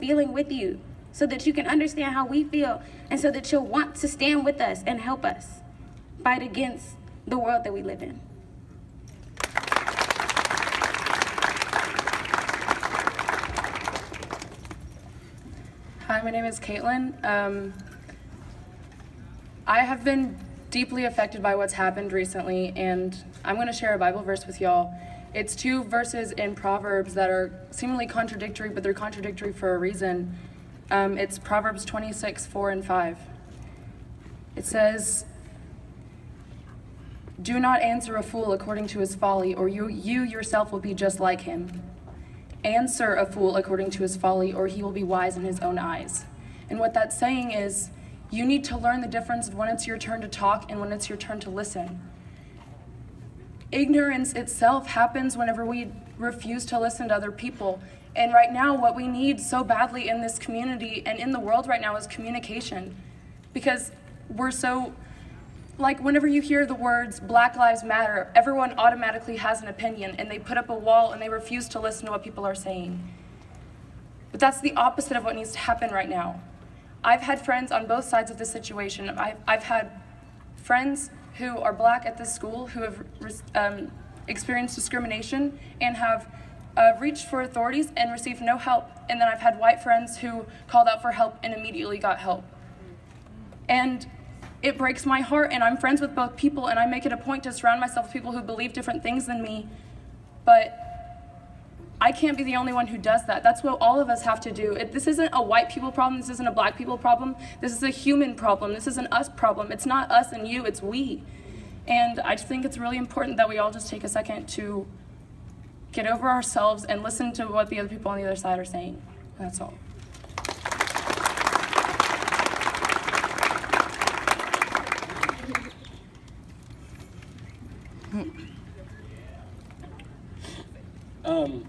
feeling with you so that you can understand how we feel and so that you'll want to stand with us and help us fight against the world that we live in. Hi, my name is Caitlin. I have been deeply affected by what's happened recently, and I'm going to share a Bible verse with y'all. It's 2 verses in Proverbs that are seemingly contradictory, but they're contradictory for a reason. It's Proverbs 26:4 and 5. It says, "Do not answer a fool according to his folly, or you yourself will be just like him. Answer a fool according to his folly, or he will be wise in his own eyes." And what that's saying is, you need to learn the difference of when it's your turn to talk and when it's your turn to listen. Ignorance itself happens whenever we refuse to listen to other people. And right now, what we need so badly in this community and in the world right now is communication. Because we're so, like, whenever you hear the words Black Lives Matter, everyone automatically has an opinion and they put up a wall and they refuse to listen to what people are saying. But that's the opposite of what needs to happen right now. I've had friends on both sides of the situation. I've had friends who are Black at this school who have experienced discrimination and have reached for authorities and received no help. And then I've had white friends who called out for help and immediately got help. And it breaks my heart, and I'm friends with both people, and I make it a point to surround myself with people who believe different things than me. But I can't be the only one who does that. That's what all of us have to do. This isn't a white people problem. This isn't a Black people problem. This is a human problem. This is an us problem. It's not us and you, it's we. And I just think it's really important that we all just take a second to get over ourselves and listen to what the other people on the other side are saying. That's all.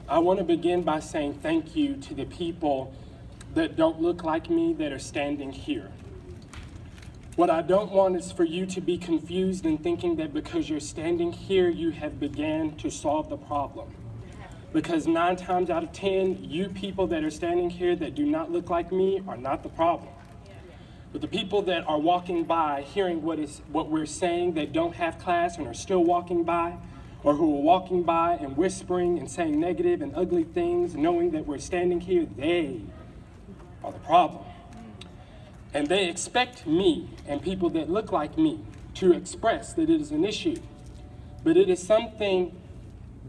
I want to begin by saying thank you to the people that don't look like me that are standing here. What I don't want is for you to be confused and thinking that because you're standing here, you have began to solve the problem. Because 9 times out of 10, you people that are standing here that do not look like me are not the problem. But the people that are walking by, hearing what we're saying, that don't have class and are still walking by, or who are walking by and whispering and saying negative and ugly things, knowing that we're standing here, they are the problem. And they expect me and people that look like me to express that it is an issue. But it is something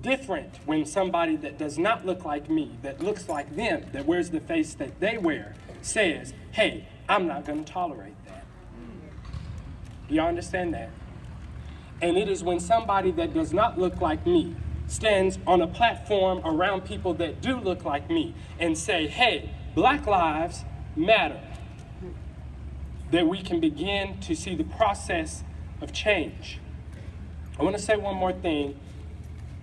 different when somebody that does not look like me, that looks like them, that wears the face that they wear, says, hey, I'm not going to tolerate that. Do you understand that? And it is when somebody that does not look like me stands on a platform around people that do look like me and say, hey, Black lives matter, that we can begin to see the process of change. I want to say one more thing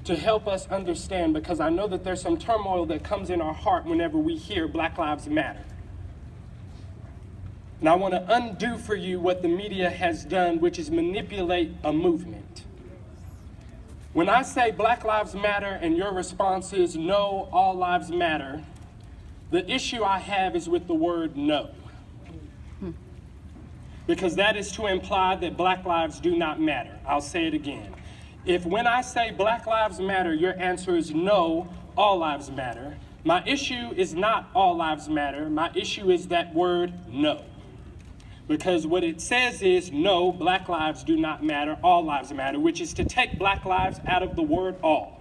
to help us understand, because I know that there's some turmoil that comes in our heart whenever we hear Black Lives Matter. And I want to undo for you what the media has done, which is manipulate a movement. When I say Black Lives Matter and your response is no, all lives matter, the issue I have is with the word no. Because that is to imply that Black lives do not matter. I'll say it again. If when I say Black Lives Matter, your answer is no, all lives matter, my issue is not all lives matter, my issue is that word no. Because what it says is, no, Black lives do not matter, all lives matter, which is to take Black lives out of the word all.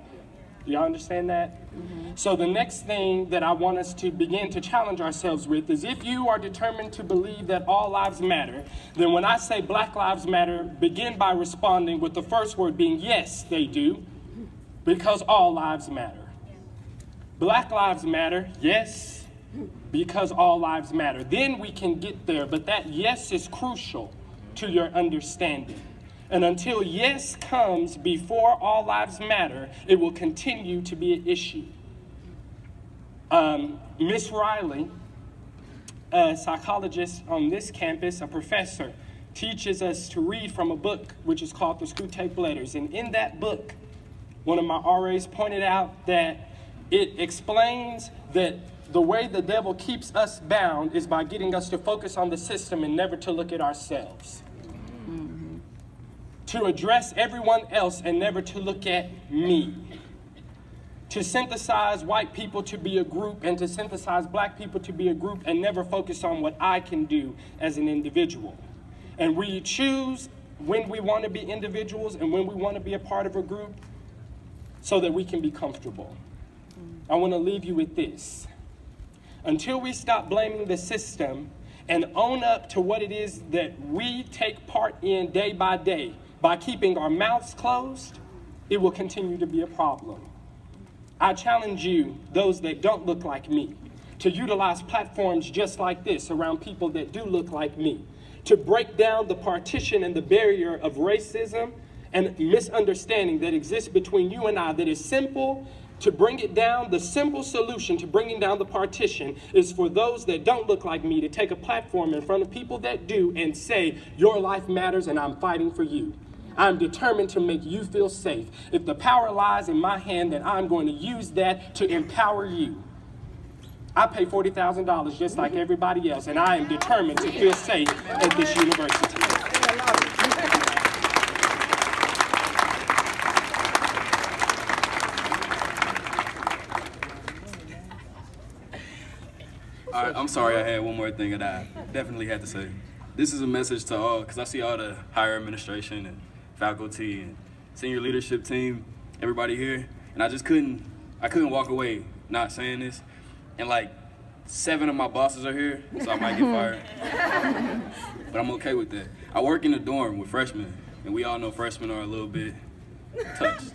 Do y'all understand that? Mm-hmm. So the next thing that I want us to begin to challenge ourselves with is, if you are determined to believe that all lives matter, then when I say Black lives matter, begin by responding with the first word being, yes, they do, because all lives matter. Black lives matter, yes, because all lives matter. Then we can get there, but that yes is crucial to your understanding. And until yes comes before all lives matter, it will continue to be an issue. Miss Riley, a psychologist on this campus, a professor, teaches us to read from a book which is called The Screwtape Letters. And in that book, one of my RAs pointed out that it explains that the way the devil keeps us bound is by getting us to focus on the system and never to look at ourselves. To address everyone else and never to look at me. To synthesize white people to be a group and to synthesize black people to be a group and never focus on what I can do as an individual. And we choose when we want to be individuals and when we want to be a part of a group so that we can be comfortable. I want to leave you with this. Until we stop blaming the system and own up to what it is that we take part in day by day, by keeping our mouths closed, it will continue to be a problem. I challenge you, those that don't look like me, to utilize platforms just like this around people that do look like me, to break down the partition and the barrier of racism and misunderstanding that exists between you and I that is simple. To bring it down, the simple solution to bringing down the partition is for those that don't look like me to take a platform in front of people that do and say, your life matters and I'm fighting for you. I'm determined to make you feel safe. If the power lies in my hand, then I'm going to use that to empower you. I pay $40,000 just like everybody else, and I am determined to feel safe at this university. All right, I'm sorry I had one more thing that I definitely had to say. This is a message to all, because I see all the higher administration and faculty and senior leadership team, everybody here, and I couldn't walk away not saying this. And like 7 of my bosses are here, so I might get fired. But I'm okay with that. I work in a dorm with freshmen, and we all know freshmen are a little bit touched.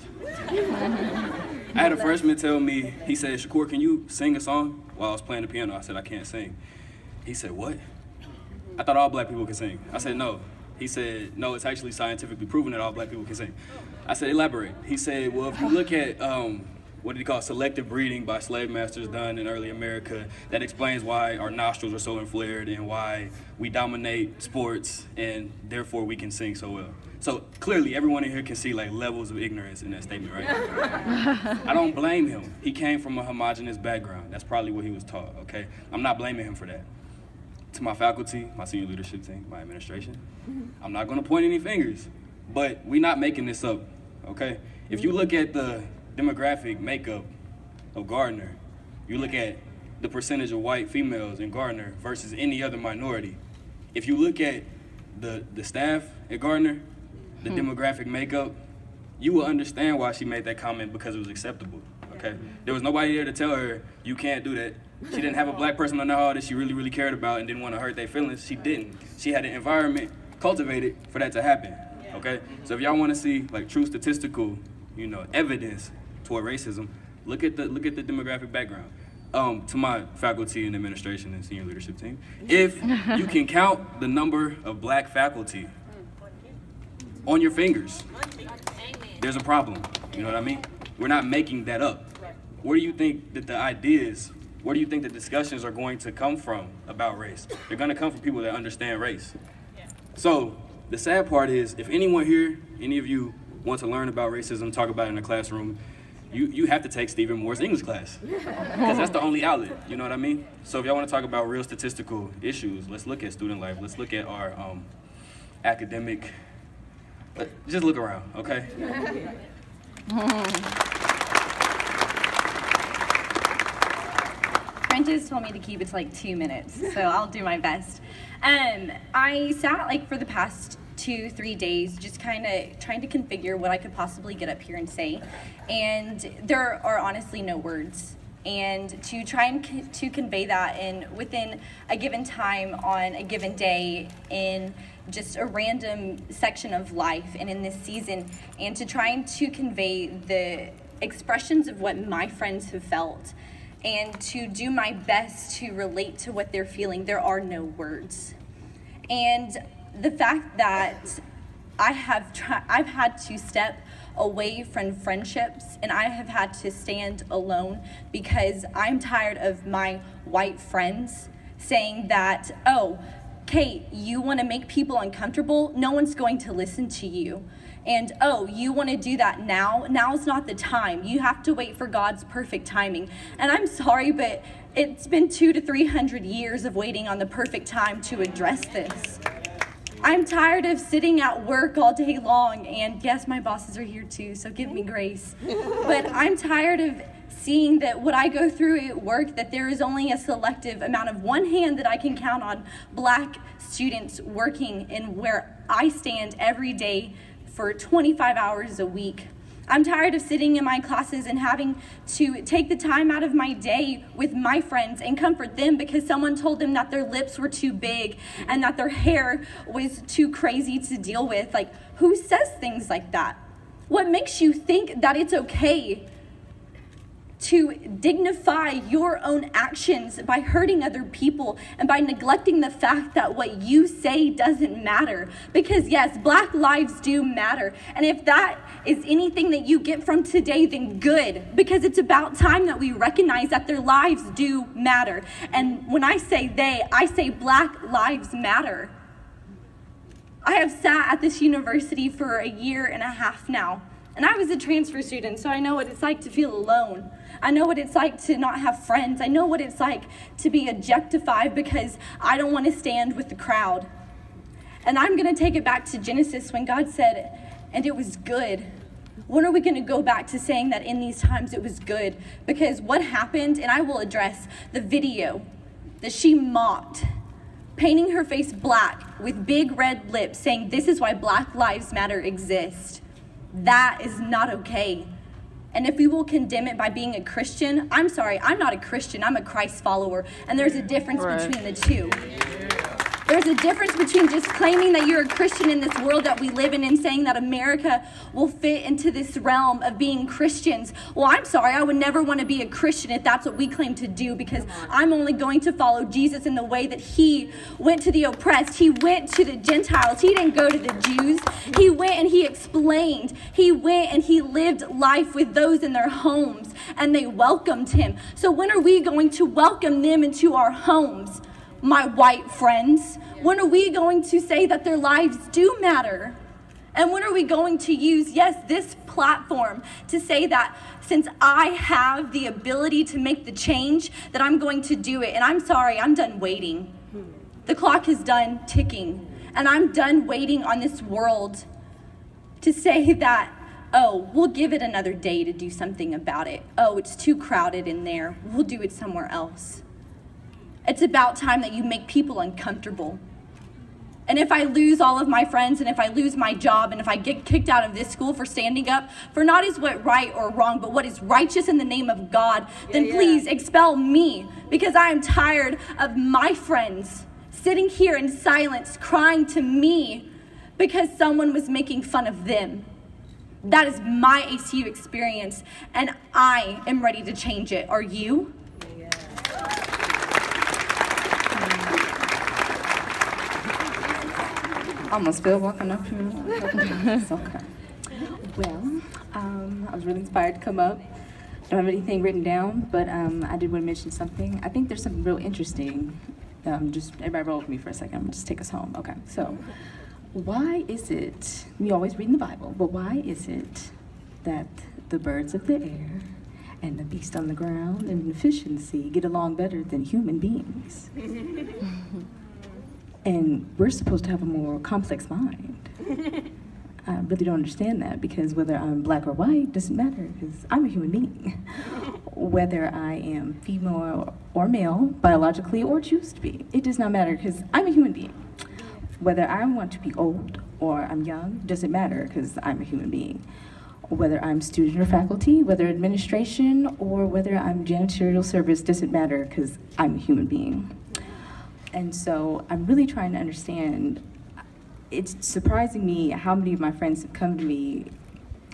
I had a freshman tell me, he said, Shakur, can you sing a song? While I was playing the piano, I said, I can't sing. He said, what? I thought all black people could sing. I said, no. He said, no, it's actually scientifically proven that all black people can sing. I said, elaborate. He said, well, if you look at, what did he call it? Selective breeding by slave masters done in early America, that explains why our nostrils are so inflared and why we dominate sports and therefore we can sing so well. So clearly everyone in here can see like levels of ignorance in that statement, right? I don't blame him. He came from a homogenous background. That's probably what he was taught, okay? I'm not blaming him for that. To my faculty, my senior leadership team, my administration, I'm not gonna point any fingers, but we're not making this up, okay? If you look at the demographic makeup of Gardner, you look at the percentage of white females in Gardner versus any other minority. If you look at the staff at Gardner, the demographic makeup, you will understand why she made that comment, because it was acceptable, okay? There was nobody there to tell her, you can't do that. She didn't have a black person on the hall that she really, really cared about and didn't want to hurt their feelings. She didn't. She had an environment cultivated for that to happen, okay? So if y'all want to see like true statistical, evidence toward racism, look at the demographic background. To my faculty and administration and senior leadership team, if you can count the number of black faculty on your fingers, there's a problem. You know what I mean? We're not making that up. Where do you think that the ideas, where do you think the discussions are going to come from about race? They're going to come from people that understand race. So the sad part is, if anyone here, any of you want to learn about racism, talk about it in a classroom, you have to take Stephen Moore's English class, because that's the only outlet, you know what I mean? So if y'all want to talk about real statistical issues, let's look at student life, let's look at our academic, just look around, okay? Prentice told me to keep it to like 2 minutes, so I'll do my best. I sat for the past 2-3 days just kind of trying to configure what I could possibly get up here and say, and there are honestly no words. And to try and to convey that within a given time on a given day in just a random section of life and in this season, and to trying to convey the expressions of what my friends have felt and to do my best to relate to what they're feeling, there are no words. And the fact that I've had to step away from friendships and I have had to stand alone because I'm tired of my white friends saying that, oh, Kate, you want to make people uncomfortable? No one's going to listen to you. And, oh, you want to do that now? Now's not the time. You have to wait for God's perfect timing. And I'm sorry, but it's been 200 to 300 years of waiting on the perfect time to address this. I'm tired of sitting at work all day long, and yes, my bosses are here too, so give me grace. But I'm tired of seeing that what I go through at work, that there is only a selective amount of one hand that I can count on Black students working in where I stand every day for 25 hours a week. I'm tired of sitting in my classes and having to take the time out of my day with my friends and comfort them because someone told them that their lips were too big and that their hair was too crazy to deal with. Like, who says things like that? What makes you think that it's okay to dignify your own actions by hurting other people and by neglecting the fact that what you say doesn't matter? Because yes, Black lives do matter. And if that is anything that you get from today, then good, because it's about time that we recognize that their lives do matter. And when I say they, I say Black lives matter. I have sat at this university for 1.5 years now, and I was a transfer student, so I know what it's like to feel alone. I know what it's like to not have friends. I know what it's like to be objectified because I don't want to stand with the crowd. And I'm going to take it back to Genesis when God said, and it was good. When are we going to go back to saying that in these times it was good? Because what happened, and I will address the video that she mocked, painting her face black with big red lips, saying this is why Black Lives Matter exist. That is not okay. And if we will condemn it by being a Christian, I'm sorry, I'm not a Christian, I'm a Christ follower. And there's a difference between the two. There's a difference between just claiming that you're a Christian in this world that we live in and saying that America will fit into this realm of being Christians. Well, I'm sorry, I would never want to be a Christian if that's what we claim to do, because I'm only going to follow Jesus in the way that he went to the oppressed. He went to the Gentiles. He didn't go to the Jews. He went and he explained. He went and he lived life with those in their homes, and they welcomed him. So when are we going to welcome them into our homes? My white friends, when are we going to say that their lives do matter? And when are we going to use, yes, this platform to say that since I have the ability to make the change, that I'm going to do it? And I'm sorry, I'm done waiting. The clock is done ticking. And I'm done waiting on this world to say that, oh, we'll give it another day to do something about it. Oh, it's too crowded in there. We'll do it somewhere else. It's about time that you make people uncomfortable. And if I lose all of my friends, and if I lose my job, and if I get kicked out of this school for standing up for not is what right or wrong, but what is righteous in the name of God, then please expel me, because I am tired of my friends sitting here in silence crying to me because someone was making fun of them. That is my ACU experience, and I am ready to change it. Are you? I almost feel walking up here. It's okay. Well, I was really inspired to come up. Don't have anything written down, but I did want to mention something. I think there's something real interesting. Just everybody roll with me for a second. I'm gonna just take us home. Okay, so why is it, we always read in the Bible, but why is it that the birds of the air and the beast on the ground and the fish in the sea get along better than human beings? And we're supposed to have a more complex mind. I really don't understand that, because whether I'm Black or white doesn't matter, because I'm a human being. Whether I am female or male, biologically, or choose to be, it does not matter, because I'm a human being. Whether I want to be old or I'm young doesn't matter, because I'm a human being. Whether I'm student or faculty, whether administration, or whether I'm janitorial service doesn't matter, because I'm a human being. And so I'm really trying to understand. It's surprising me how many of my friends have come to me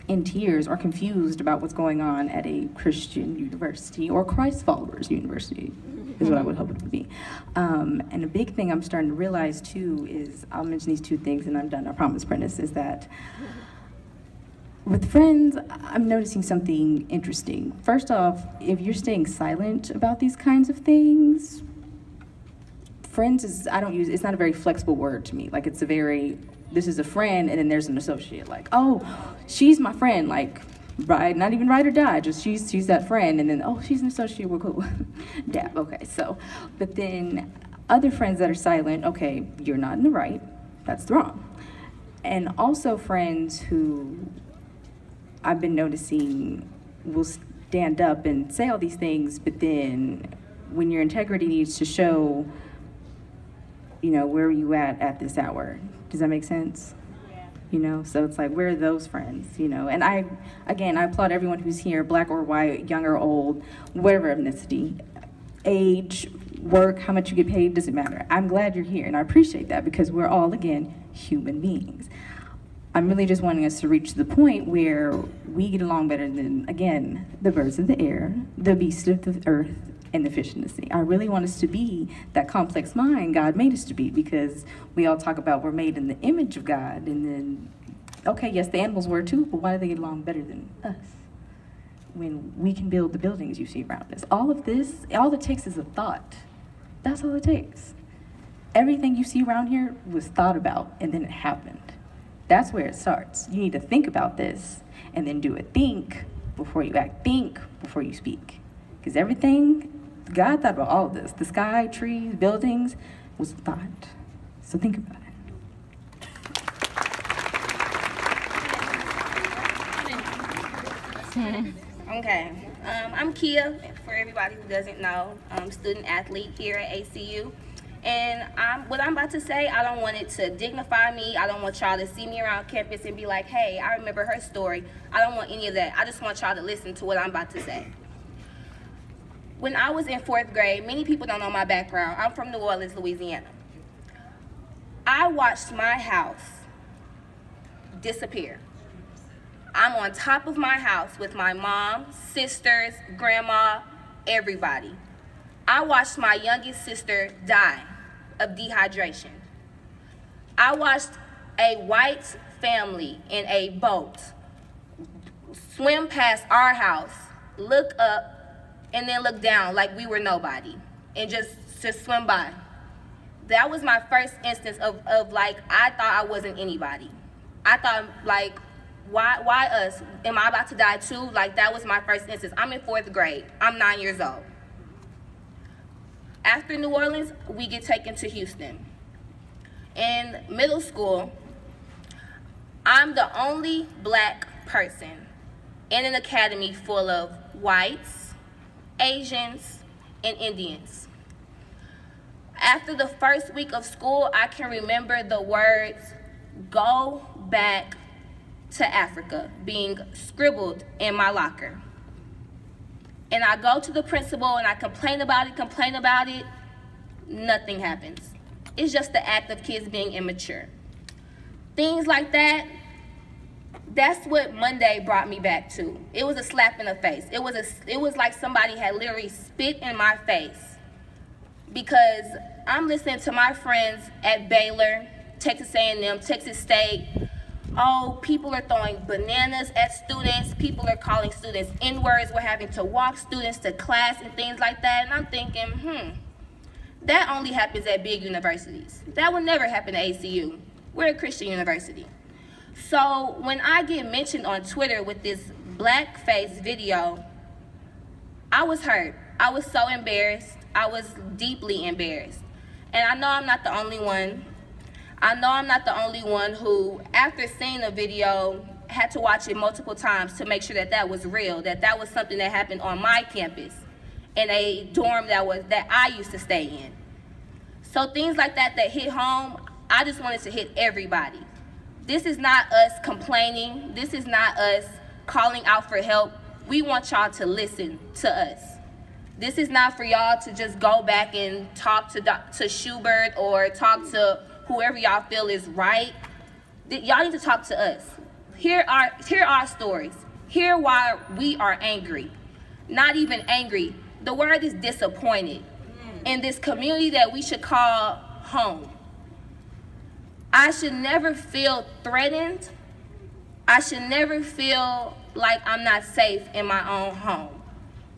in tears or confused about what's going on at a Christian university or Christ followers university, is what I would hope it would be. And a big thing I'm starting to realize too is, I'll mention these two things and I'm done, I promise, Prentice, is that with friends, I'm noticing something interesting. First off, if you're staying silent about these kinds of things, friends is, it's not a very flexible word to me. Like, it's a very this is a friend, and then there's an associate. Like, oh, she's my friend, like, right, not even ride or die, just she's that friend, and then, oh, she's an associate, we're cool. Dab, okay, so, but then other friends that are silent, okay, you're not in the right, that's wrong. And also friends who I've been noticing will stand up and say all these things, but then when your integrity needs to show, you know, where are you at this hour? Does that make sense? Yeah. You know, so it's like, where are those friends, you know? And I applaud everyone who's here, black or white, young or old, whatever ethnicity, age, work, how much you get paid, doesn't matter. I'm glad you're here, and I appreciate that because we're all, again, human beings. I'm really just wanting us to reach the point where we get along better than, again, the birds of the air, the beasts of the earth, and the fish in the sea. I really want us to be that complex mind God made us to be, because we all talk about we're made in the image of God, and then, okay, yes, the animals were too, but why do they get along better than us? When we can build the buildings you see around us. All of this, all it takes is a thought. That's all it takes. Everything you see around here was thought about, and then it happened. That's where it starts. You need to think about this, and then do it. Think before you act. Think before you speak. Because everything, God thought about all of this. The sky, trees, buildings, was thought. So think about it. Okay, I'm Kia, for everybody who doesn't know. I'm student athlete here at ACU. And what I'm about to say, I don't want it to dignify me. I don't want y'all to see me around campus and be like, hey, I remember her story. I don't want any of that. I just want y'all to listen to what I'm about to say. When I was in 4th grade, many people don't know my background. I'm from New Orleans, Louisiana. I watched my house disappear. I'm on top of my house with my mom, sisters, grandma, everybody. I watched my youngest sister die of dehydration. I watched a white family in a boat swim past our house, look up, and then look down like we were nobody, and just swim by. That was my first instance of like, I thought I wasn't anybody. I thought, like, why us? Am I about to die too? Like, that was my first instance. I'm in 4th grade. I'm 9 years old. After New Orleans, we get taken to Houston. In middle school, I'm the only black person in an academy full of whites, Asians, and Indians. After the first week of school, I can remember the words, "Go back to Africa," being scribbled in my locker. And I go to the principal and I complain about it, nothing happens. It's just the act of kids being immature. Things like that, that's what Monday brought me back to. It was a slap in the face. It was like somebody had literally spit in my face, because I'm listening to my friends at Baylor, Texas A&M, Texas State. Oh, people are throwing bananas at students. People are calling students N-words. We're having to walk students to class and things like that. And I'm thinking, that only happens at big universities. That would never happen at ACU. We're a Christian university. So when I get mentioned on Twitter with this blackface video, I was hurt. I was so embarrassed. I was deeply embarrassed. And I know I'm not the only one. I know I'm not the only one who, after seeing the video, had to watch it multiple times to make sure that that was real, that that was something that happened on my campus in a dorm that I used to stay in. So things like that hit home, I just wanted to hit everybody. This is not us complaining. This is not us calling out for help. We want y'all to listen to us. This is not for y'all to just go back and talk to Schubert or talk to whoever y'all feel is right. Y'all need to talk to us. Hear our stories. Hear why we are angry. Not even angry. The word is disappointed in this community that we should call home. I should never feel threatened. I should never feel like I'm not safe in my own home.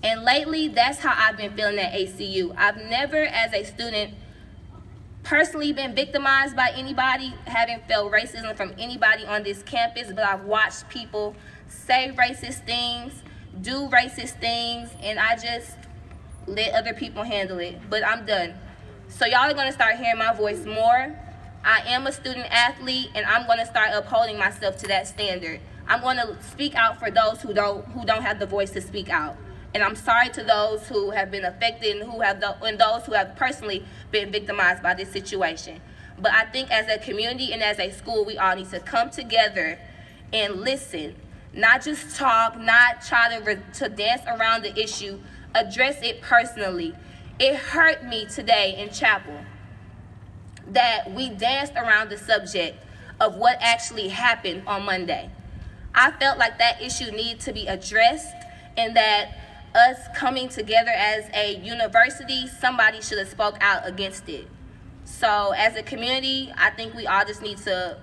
And lately, that's how I've been feeling at ACU. I've never, as a student, personally been victimized by anybody, haven't felt racism from anybody on this campus, but I've watched people say racist things, do racist things, and I just let other people handle it. But I'm done. So y'all are gonna start hearing my voice more. I am a student athlete, and I'm gonna start upholding myself to that standard. I'm gonna speak out for those who don't have the voice to speak out. And I'm sorry to those who have been affected and those who have personally been victimized by this situation. But I think as a community and as a school, we all need to come together and listen. Not just talk, not try to dance around the issue, address it personally. It hurt me today in chapel that we danced around the subject of what actually happened on Monday. I felt like that issue needed to be addressed, and that us coming together as a university, somebody should have spoke out against it. So as a community, I think we all just need to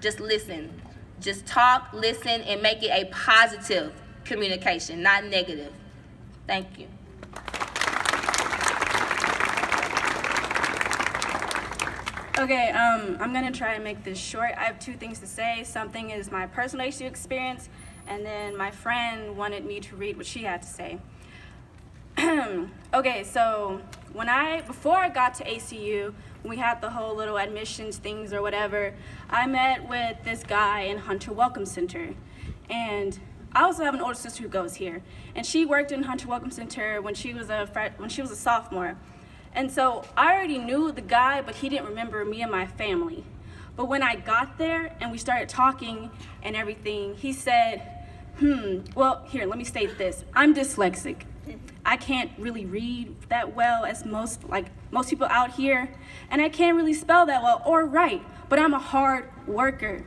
just listen. Just talk, listen, and make it a positive communication, not negative. Thank you. Okay, I'm gonna try and make this short. I have two things to say. Something is my personal ACU experience, and then my friend wanted me to read what she had to say. Okay, so before I got to ACU, when we had the whole little admissions things or whatever, I met with this guy in Hunter Welcome Center. And I also have an older sister who goes here, and she worked in Hunter Welcome Center when she was a sophomore. And so I already knew the guy, but he didn't remember me and my family. But when I got there and we started talking and everything, he said, well, here, let me state this. I'm dyslexic. I can't really read that well as most people out here, and I can't really spell that well or write, but I'm a hard worker.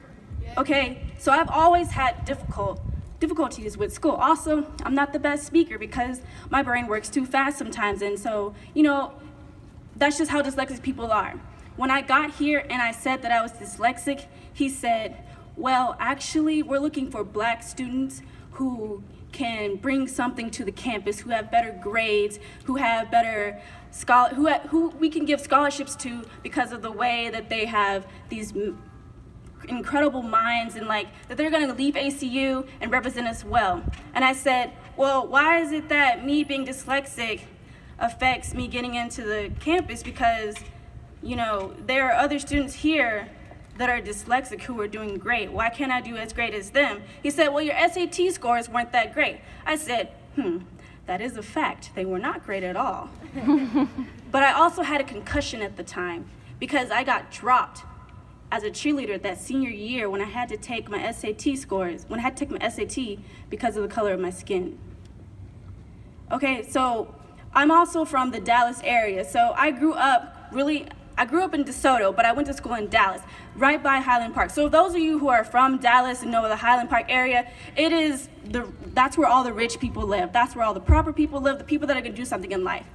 Okay, so I've always had difficulties with school. Also, I'm not the best speaker because my brain works too fast sometimes, and so, that's just how dyslexic people are. When I got here and I said that I was dyslexic, he said, well, actually, we're looking for black students who can bring something to the campus, who have better grades, who have better who we can give scholarships to because of the way that they have these incredible minds, and that they're gonna leave ACU and represent us well. And I said, well, why is it that me being dyslexic affects me getting into the campus? Because, there are other students here that are dyslexic who are doing great. Why can't I do as great as them? He said, well, your SAT scores weren't that great. I said, that is a fact. They were not great at all. But I also had a concussion at the time because I got dropped as a cheerleader that senior year when I had to take my SAT because of the color of my skin. Okay, so I'm also from the Dallas area. So I grew up in DeSoto, but I went to school in Dallas, right by Highland Park. So those of you who are from Dallas and know the Highland Park area, that's where all the rich people live. That's where all the proper people live, the people that are gonna do something in life.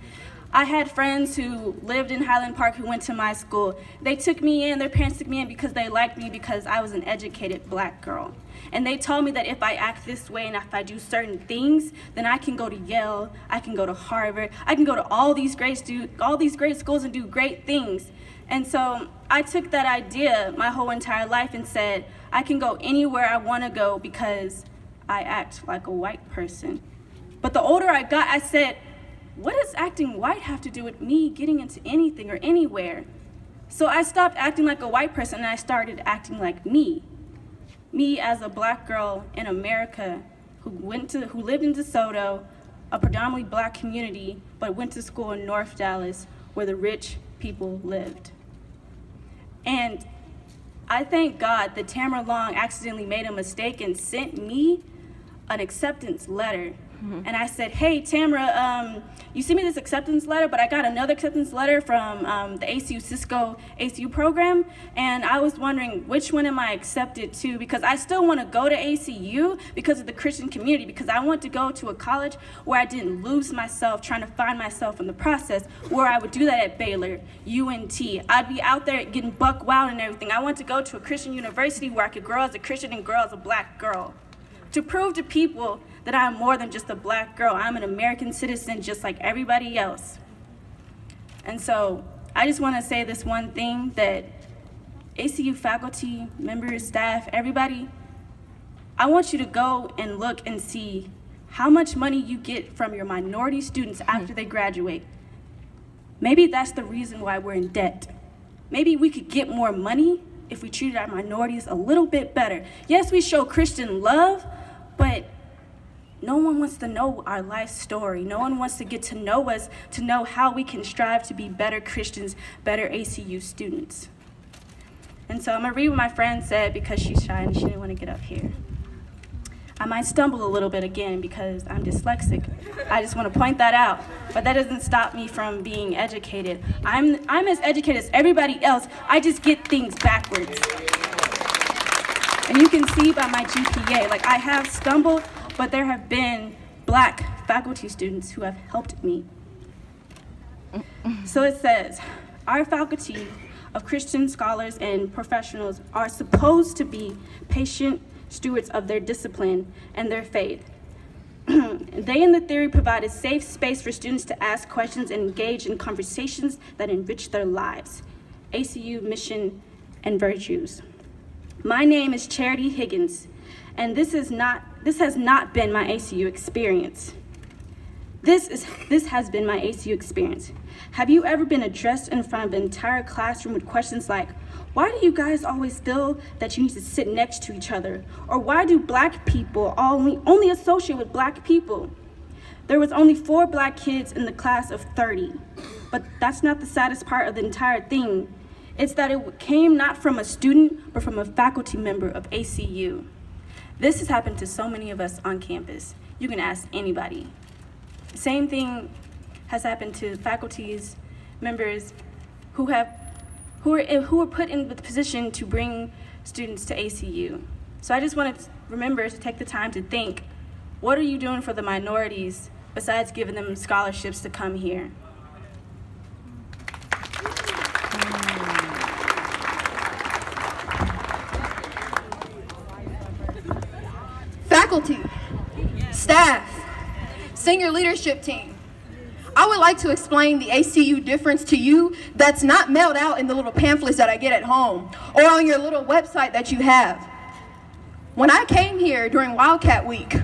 I had friends who lived in Highland Park who went to my school. They took me in, their parents took me in because they liked me because I was an educated black girl. And they told me that if I act this way and if I do certain things, then I can go to Yale, I can go to Harvard, I can go to all these great schools and do great things. And so I took that idea my whole entire life and said, I can go anywhere I want to go because I act like a white person. But the older I got, I said, what does acting white have to do with me getting into anything or anywhere? So I stopped acting like a white person and I started acting like me. Me as a black girl in America who lived in DeSoto, a predominantly black community, but went to school in North Dallas where the rich people lived. And I thank God that Tamara Long accidentally made a mistake and sent me an acceptance letter. And I said, hey, Tamara, you sent me this acceptance letter, but I got another acceptance letter from the ACU Cisco ACU program, and I was wondering which one am I accepted to, because I still want to go to ACU because of the Christian community, because I want to go to a college where I didn't lose myself trying to find myself in the process, where I would do that at Baylor, UNT. I'd be out there getting buck wild and everything. I want to go to a Christian university where I could grow as a Christian and grow as a black girl, to prove to people that I'm more than just a black girl. I'm an American citizen just like everybody else. And so I just want to say this one thing, that ACU faculty, members, staff, everybody, I want you to go and look and see how much money you get from your minority students after they graduate. Maybe that's the reason why we're in debt. Maybe we could get more money if we treated our minorities a little bit better. Yes, we show Christian love, but no one wants to know our life story. No one wants to get to know us, to know how we can strive to be better Christians, better ACU students. And so I'm gonna read what my friend said because she's shy and she didn't want to get up here. I might stumble a little bit again because I'm dyslexic. I just want to point that out. But that doesn't stop me from being educated. I'm as educated as everybody else. I just get things backwards. And you can see by my GPA, like I have stumbled, but there have been Black faculty students who have helped me. So it says, our faculty of Christian scholars and professionals are supposed to be patient stewards of their discipline and their faith. They, in the theory, provide a safe space for students to ask questions and engage in conversations that enrich their lives. ACU mission and virtues. My name is Charity Higgins, and this has not been my ACU experience. This has been my ACU experience. Have you ever been addressed in front of an entire classroom with questions like, why do you guys always feel that you need to sit next to each other? Or why do Black people only associate with Black people? There was only 4 Black kids in the class of 30, but that's not the saddest part of the entire thing. It's that it came not from a student, but from a faculty member of ACU. This has happened to so many of us on campus. You can ask anybody. Same thing has happened to faculties members who are put in the position to bring students to ACU. So I just want to remember to take the time to think, what are you doing for the minorities besides giving them scholarships to come here? Faculty, staff, senior leadership team. I would like to explain the ACU difference to you that's not mailed out in the little pamphlets that I get at home or on your little website that you have. When I came here during Wildcat Week,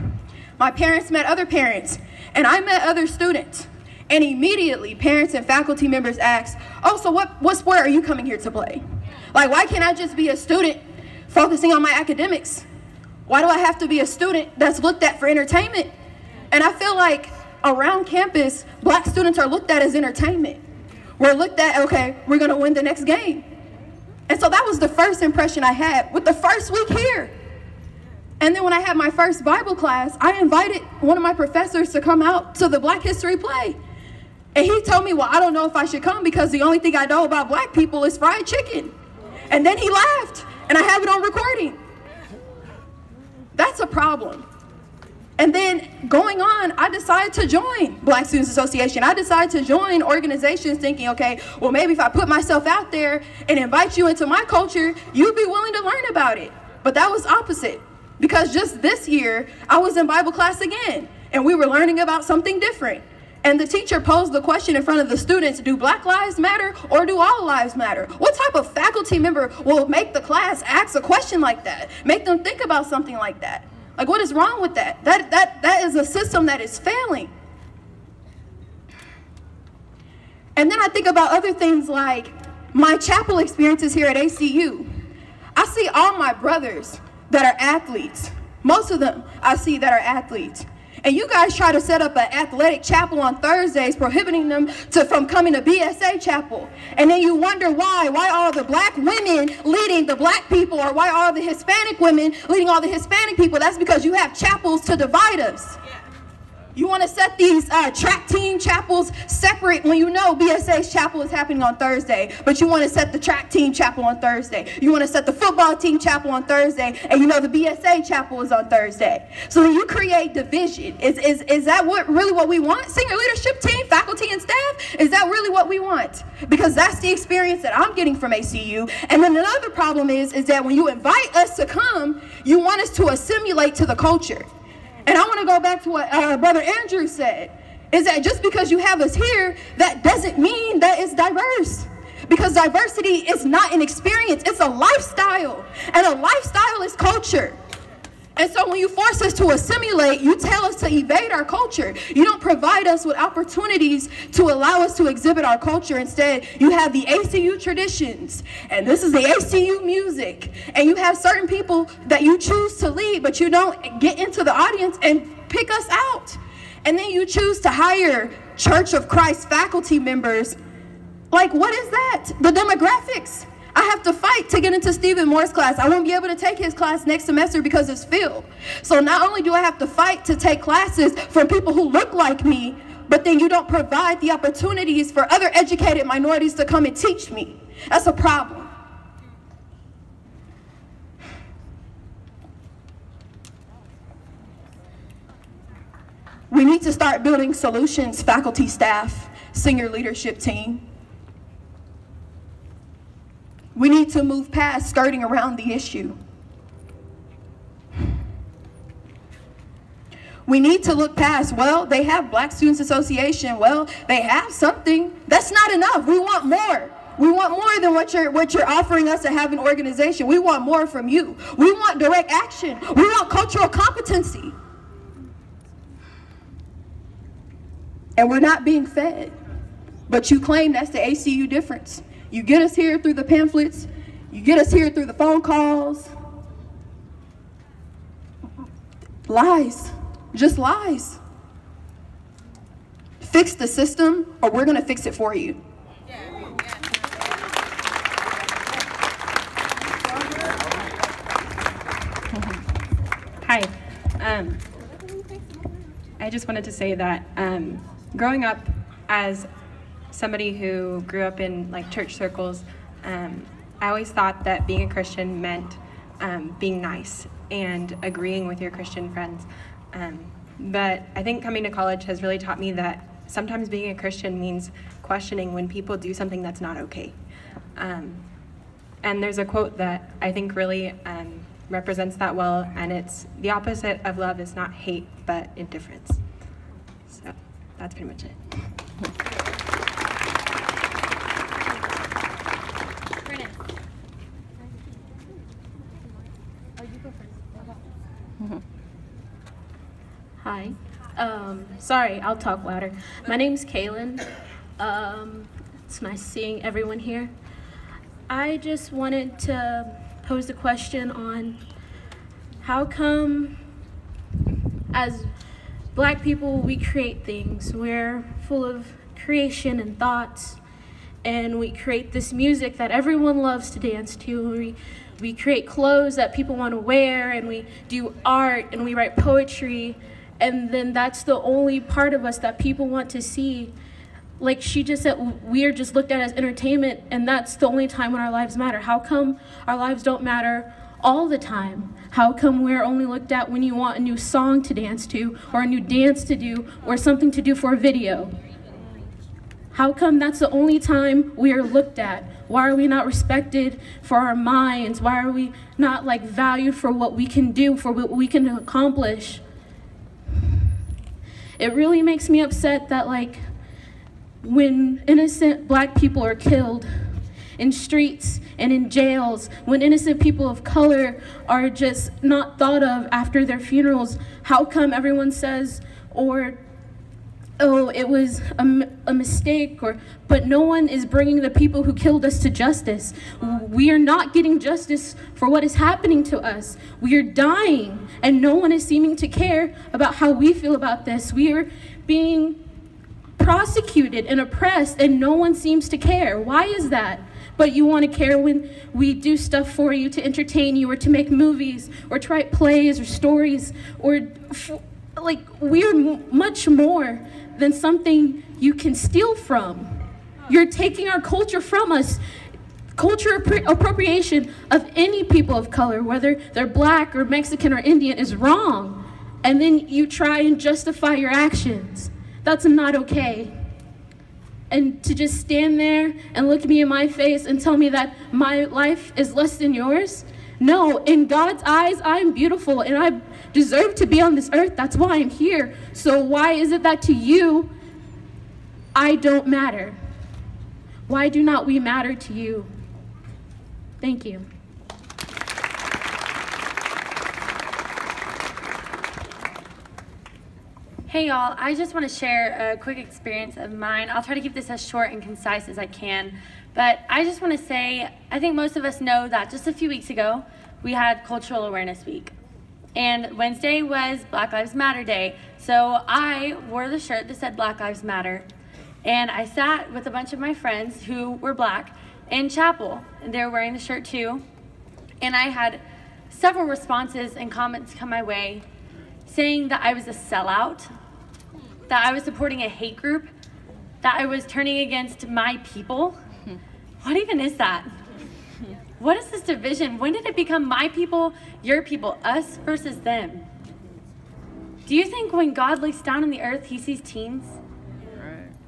my parents met other parents and I met other students. And immediately parents and faculty members asked, oh, so what sport are you coming here to play? Like, why can't I just be a student focusing on my academics? Why do I have to be a student that's looked at for entertainment? And I feel like around campus, Black students are looked at as entertainment. We're looked at, okay, we're gonna win the next game. And so that was the first impression I had with the first week here. And then when I had my first Bible class, I invited one of my professors to come out to the Black History play. And he told me, well, I don't know if I should come because the only thing I know about Black people is fried chicken. And then he laughed, and I have it on recording. That's a problem. And then going on, I decided to join Black Students Association. I decided to join organizations thinking, okay, well, maybe if I put myself out there and invite you into my culture, you'd be willing to learn about it. But that was opposite, because just this year, I was in Bible class again, and we were learning about something different. And the teacher posed the question in front of the students, do Black lives matter or do all lives matter? What type of faculty member will make the class ask a question like that? Make them think about something like that? Like, what is wrong with that? That is a system that is failing. And then I think about other things like my chapel experiences here at ACU. I see all my brothers that are athletes. Most of them I see that are athletes. And you guys try to set up an athletic chapel on Thursdays, prohibiting them from coming to BSA chapel. And then you wonder why are the Black women leading the Black people, or why are the Hispanic women leading all the Hispanic people? That's because you have chapels to divide us. You want to set these track team chapels separate when you know BSA's chapel is happening on Thursday, but you want to set the track team chapel on Thursday. You want to set the football team chapel on Thursday, and you know the BSA chapel is on Thursday. So then you create division. Is that really what we want? Senior leadership team, faculty, and staff? Is that really what we want? Because that's the experience that I'm getting from ACU. And then another problem is that when you invite us to come, you want us to assimilate to the culture. And I want to go back to what Brother Andrew said, is that just because you have us here, that doesn't mean that it's diverse. because diversity is not an experience, it's a lifestyle. And a lifestyle is culture. And so when you force us to assimilate, you tell us to evade our culture. You don't provide us with opportunities to allow us to exhibit our culture. Instead, you have the ACU traditions, and this is the ACU music. And you have certain people that you choose to lead, but you don't get into the audience and pick us out. And then you choose to hire Church of Christ faculty members. Like, what is that? The demographics. I have to fight to get into Stephen Moore's class. I won't be able to take his class next semester because it's filled. So not only do I have to fight to take classes from people who look like me, but then you don't provide the opportunities for other educated minorities to come and teach me. That's a problem. We need to start building solutions, faculty, staff, senior leadership team. We need to move past skirting around the issue. We need to look past, well, they have Black Students Association. Well, they have something. That's not enough. We want more. We want more than what you're offering us to have an organization. We want more from you. We want direct action. We want cultural competency. And we're not being fed. But you claim that's the ACU difference. You get us here through the pamphlets. You get us here through the phone calls. Lies. Just lies. Fix the system, or we're going to fix it for you. Hi. I just wanted to say that growing up as somebody who grew up in like church circles, I always thought that being a Christian meant being nice and agreeing with your Christian friends. But I think coming to college has really taught me that sometimes being a Christian means questioning when people do something that's not okay. And there's a quote that I think really represents that well, and it's, the opposite of love is not hate, but indifference. So that's pretty much it. Hi. Sorry, I'll talk louder. My name's Kaylin. It's nice seeing everyone here. I just wanted to pose a question on how come as Black people we create things. We're full of creation and thoughts, and we create this music that everyone loves to dance to. We create clothes that people want to wear, and we do art, and we write poetry, and then that's the only part of us that people want to see. Like she just said, we are just looked at as entertainment, and that's the only time when our lives matter. How come our lives don't matter all the time? How come we're only looked at when you want a new song to dance to, or a new dance to do, or something to do for a video? How come that's the only time we are looked at? Why are we not respected for our minds? Why are we not like valued for what we can do, for what we can accomplish? It really makes me upset that like when innocent Black people are killed in streets and in jails, when innocent people of color are just not thought of after their funerals, how come everyone says, or oh, it was a mistake, but no one is bringing the people who killed us to justice. We are not getting justice for what is happening to us. We are dying, and no one is seeming to care about how we feel about this. We are being prosecuted and oppressed, and no one seems to care. Why is that? But you want to care when we do stuff for you to entertain you, or to make movies, or to write plays or stories, or like we're much more than something you can steal from. You're taking our culture from us. Culture appropriation of any people of color, whether they're Black or Mexican or Indian, is wrong. And then you try and justify your actions. That's not okay. And to just stand there and look me in my face and tell me that my life is less than yours? No, in God's eyes, I'm beautiful and I deserve to be on this earth. That's why I'm here. So why is it that to you, I don't matter? Why do not we matter to you? Thank you. Hey y'all, I just want to share a quick experience of mine. I'll try to keep this as short and concise as I can, but I just want to say, I think most of us know that just a few weeks ago, we had Cultural Awareness Week. And Wednesday was Black Lives Matter Day, so I wore the shirt that said Black Lives Matter. And I sat with a bunch of my friends who were black in chapel, and they were wearing the shirt too. And I had several responses and comments come my way saying that I was a sellout, that I was supporting a hate group, that I was turning against my people. What even is that? What is this division? When did it become my people, your people, us versus them? Do you think when God looks down on the earth, he sees teams?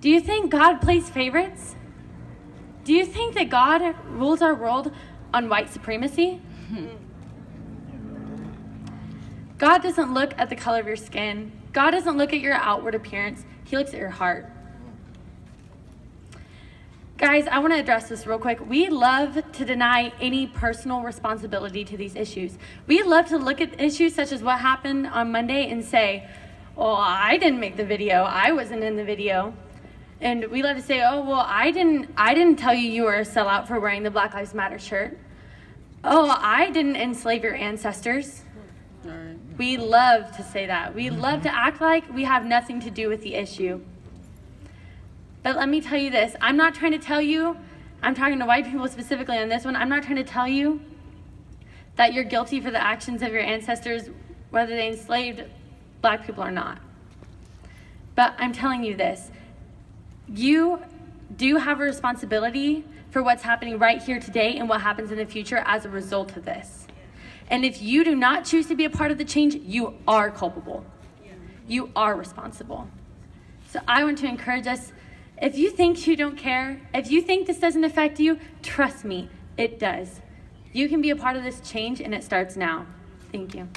Do you think God plays favorites? Do you think that God rules our world on white supremacy? God doesn't look at the color of your skin. God doesn't look at your outward appearance. He looks at your heart. Guys, I want to address this real quick. We love to deny any personal responsibility to these issues. We love to look at issues such as what happened on Monday and say, oh, I didn't make the video. I wasn't in the video. And we love to say, oh, well, I didn't tell you you were a sellout for wearing the Black Lives Matter shirt. Oh, I didn't enslave your ancestors. We love to say that. We love to act like we have nothing to do with the issue. But let me tell you this. I'm not trying to tell you, I'm talking to white people specifically on this one, I'm not trying to tell you that you're guilty for the actions of your ancestors, whether they enslaved black people or not. But I'm telling you this. You do have a responsibility for what's happening right here today and what happens in the future as a result of this. And if you do not choose to be a part of the change, you are culpable. You are responsible. So I want to encourage us, if you think you don't care, if you think this doesn't affect you, trust me, it does. You can be a part of this change and it starts now. Thank you.